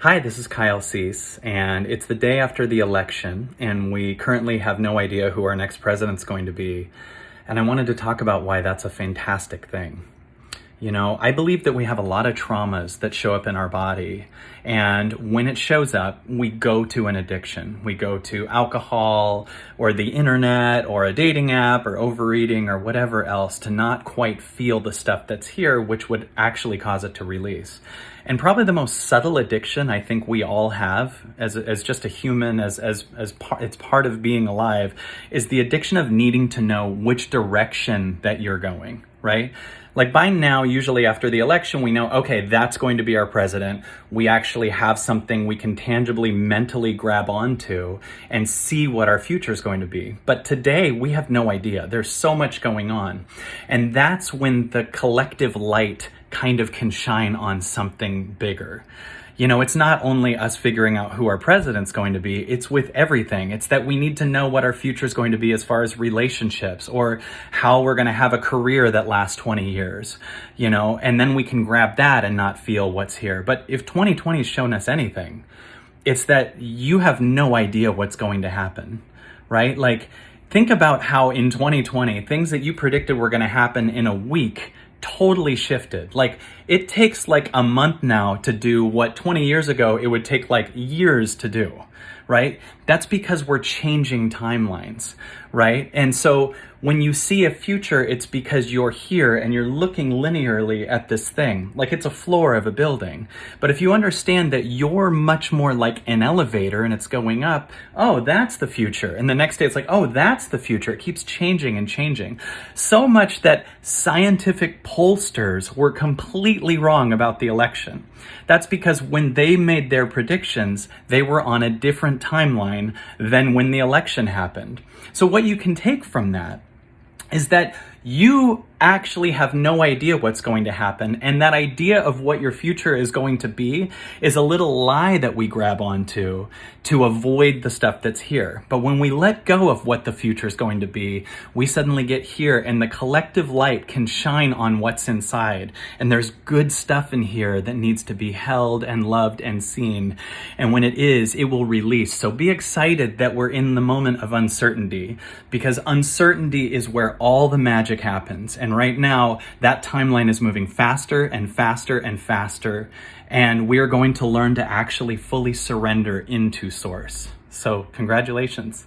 Hi, this is Kyle Cease, and it's the day after the election, and we currently have no idea who our next president's going to be. And I wanted to talk about why that's a fantastic thing. You know, I believe that we have a lot of traumas that show up in our body, and when it shows up, we go to an addiction. We go to alcohol or the internet or a dating app or overeating or whatever else to not quite feel the stuff that's here, which would actually cause it to release. And probably the most subtle addiction I think we all have as just a human, it's part of being alive, is the addiction of needing to know which direction that you're going, right? Like by now, usually after the election, we know, okay, that's going to be our president. We actually have something we can tangibly, mentally grab onto and see what our future is going to be. But today, we have no idea. There's so much going on. And that's when the collective light kind of can shine on something bigger. You know, it's not only us figuring out who our president's going to be, it's with everything. It's that we need to know what our future is going to be as far as relationships or how we're going to have a career that lasts 20 years, you know, and then we can grab that and not feel what's here. But if 2020 has shown us anything, it's that you have no idea what's going to happen, right? Like, think about how in 2020, things that you predicted were going to happen in a week totally shifted. Like, it takes like a month now to do what 20 years ago it would take like years to do, right? That's because we're changing timelines, right? And so when you see a future, it's because you're here and you're looking linearly at this thing, like it's a floor of a building. But if you understand that you're much more like an elevator and it's going up, oh, that's the future. And the next day it's like, oh, that's the future. It keeps changing and changing. So much that scientific pollsters were completely wrong about the election. That's because when they made their predictions, they were on a different timeline than when the election happened. So what you can take from that is that you actually have no idea what's going to happen. And that idea of what your future is going to be is a little lie that we grab onto to avoid the stuff that's here. But when we let go of what the future is going to be, we suddenly get here and the collective light can shine on what's inside. And there's good stuff in here that needs to be held and loved and seen. And when it is, it will release. So be excited that we're in the moment of uncertainty, because uncertainty is where all the magic happens. And right now, that timeline is moving faster and faster and faster. And we are going to learn to actually fully surrender into Source. So congratulations.